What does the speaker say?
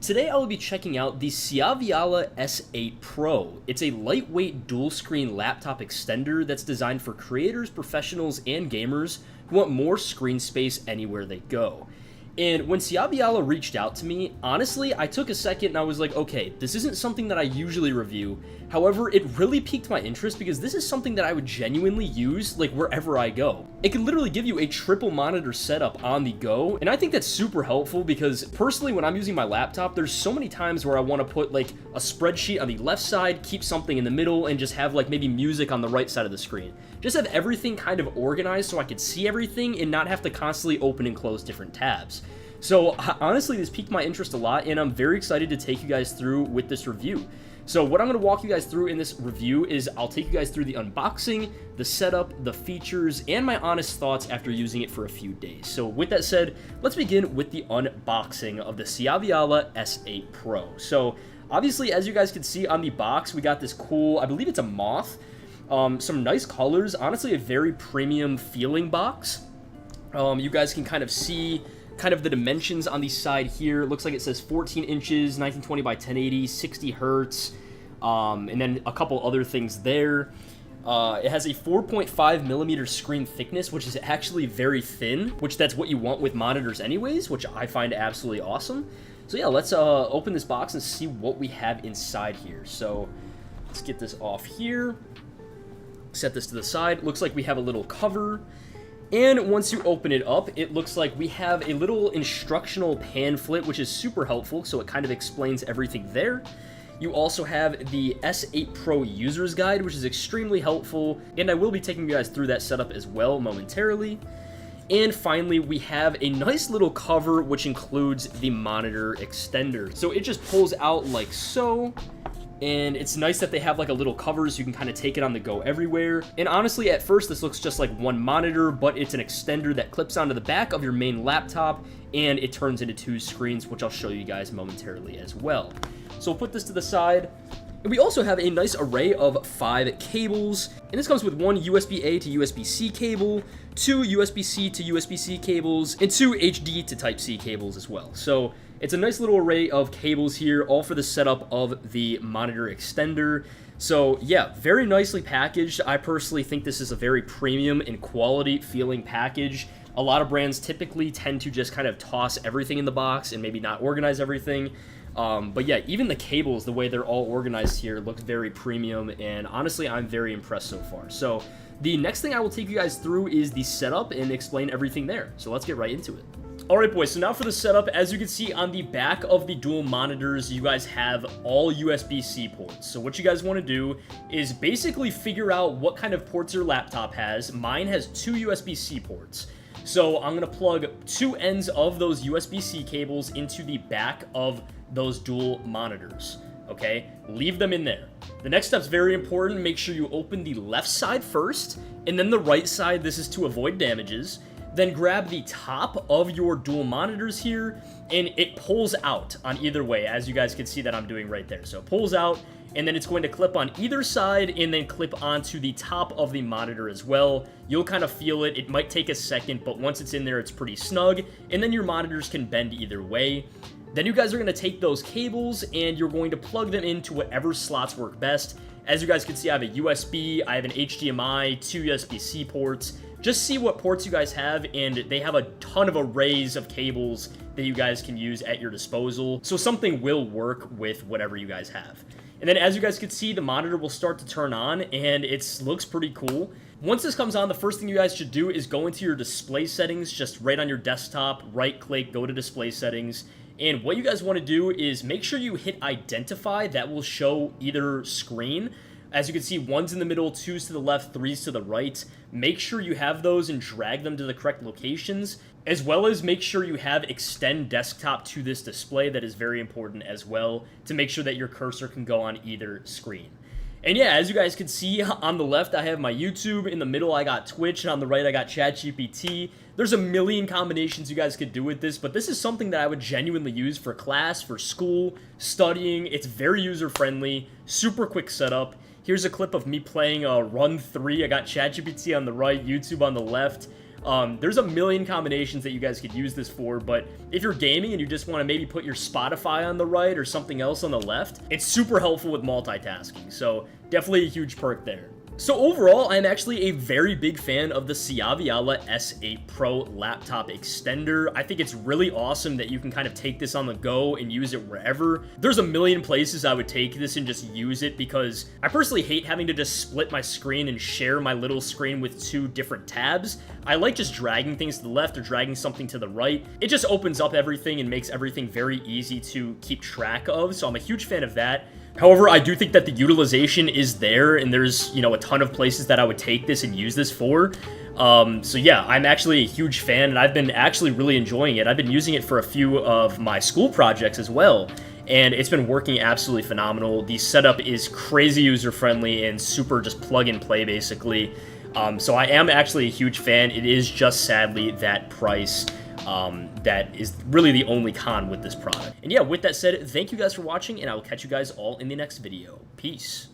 Today I will be checking out the Siaviala S8 Pro. It's a lightweight dual-screen laptop extender that's designed for creators, professionals, and gamers who want more screen space anywhere they go. And when Siaviala reached out to me, honestly, I took a second and I was like, okay, this isn't something that I usually review. However, it really piqued my interest because this is something that I would genuinely use like wherever I go. It can literally give you a triple monitor setup on the go, and I think that's super helpful because personally when I'm using my laptop, there's so many times where I want to put like a spreadsheet on the left side, keep something in the middle, and just have like maybe music on the right side of the screen. Just have everything kind of organized so I could see everything and not have to constantly open and close different tabs. So honestly, this piqued my interest a lot, and I'm very excited to take you guys through with this review. So what I'm going to walk you guys through in this review is I'll take you guys through the unboxing, the setup, the features, and my honest thoughts after using it for a few days. So with that said, let's begin with the unboxing of the Siaviala S8 Pro. So obviously, as you guys can see on the box, we got this cool, I believe it's a moth, some nice colors, honestly a very premium feeling box. You guys can kind of see kind of the dimensions on the side here. It looks like it says 14 inches, 1920 by 1080, 60 hertz, and then a couple other things there. It has a 4.5 millimeter screen thickness, which is actually very thin, which that's what you want with monitors anyways, which I find absolutely awesome. So yeah, let's open this box and see what we have inside here. So let's get this off here, set this to the side. Looks like we have a little cover. And once you open it up, it looks like we have a little instructional pamphlet, which is super helpful, so it kind of explains everything there. You also have the S8 Pro User's Guide, which is extremely helpful, and I will be taking you guys through that setup as well momentarily. And finally, we have a nice little cover, which includes the monitor extender. So it just pulls out like so. And it's nice that they have like a little cover so you can kind of take it on the go everywhere. And honestly, at first, this looks just like one monitor, but it's an extender that clips onto the back of your main laptop, and it turns into two screens, which I'll show you guys momentarily as well. So we'll put this to the side. And we also have a nice array of 5 cables, and this comes with one USB-A to USB-C cable, 2 USB-C to USB-C cables, and 2 HD to Type-C cables as well. So it's a nice little array of cables here, all for the setup of the monitor extender. So yeah, very nicely packaged. I personally think this is a very premium and quality feeling package. A lot of brands typically tend to just kind of toss everything in the box and maybe not organize everything. But yeah, even the cables, the way they're all organized here, looks very premium, and honestly, I'm very impressed so far. So the next thing I will take you guys through is the setup and explain everything there. So let's get right into it. Alright boys, so now for the setup. As you can see on the back of the dual monitors, you guys have all USB-C ports. So what you guys want to do is basically figure out what kind of ports your laptop has. Mine has 2 USB-C ports. So I'm going to plug 2 ends of those USB-C cables into the back of those dual monitors. Okay, leave them in there. The next step's very important. Make sure you open the left side first, and then the right side. This is to avoid damages. Then grab the top of your dual monitors here, and it pulls out on either way, as you guys can see that I'm doing right there. So it pulls out, and then it's going to clip on either side and then clip onto the top of the monitor as well. You'll kind of feel it. It might take a second, but once it's in there, it's pretty snug, and then your monitors can bend either way. Then you guys are going to take those cables and you're going to plug them into whatever slots work best. As you guys can see, I have a USB, I have an HDMI, 2 USB-C ports. Just see what ports you guys have, and they have a ton of arrays of cables that you guys can use at your disposal. So something will work with whatever you guys have. And then as you guys can see, the monitor will start to turn on, and it looks pretty cool. Once this comes on, the first thing you guys should do is go into your display settings, just right on your desktop, right-click, go to display settings. And what you guys want to do is make sure you hit identify. That will show either screen. As you can see, 1's in the middle, 2's to the left, 3's to the right. Make sure you have those and drag them to the correct locations, as well as make sure you have extend desktop to this display. That is very important as well, to make sure that your cursor can go on either screen. And yeah, as you guys can see, on the left, I have my YouTube. In the middle, I got Twitch. And on the right, I got ChatGPT. There's a million combinations you guys could do with this, but this is something that I would genuinely use for class, for school, studying. It's very user-friendly, super quick setup. Here's a clip of me playing Run 3. I got ChatGPT on the right, YouTube on the left. There's a million combinations that you guys could use this for, but if you're gaming and you just want to maybe put your Spotify on the right or something else on the left, it's super helpful with multitasking, so definitely a huge perk there. So overall, I'm actually a very big fan of the Siaviala S8 Pro laptop extender. I think it's really awesome that you can kind of take this on the go and use it wherever. There's a million places I would take this and just use it because I personally hate having to just split my screen and share my little screen with two different tabs. I like just dragging things to the left or dragging something to the right. It just opens up everything and makes everything very easy to keep track of, so I'm a huge fan of that. However, I do think that the utilization is there, and there's, a ton of places that I would take this and use this for. So yeah, I'm actually a huge fan, and I've been actually really enjoying it. I've been using it for a few of my school projects as well, and it's been working absolutely phenomenal. The setup is crazy user-friendly and super just plug-and-play, basically. So I am actually a huge fan. It is just sadly that price. That is really the only con with this product. And yeah, with that said, thank you guys for watching, and I will catch you guys all in the next video. Peace.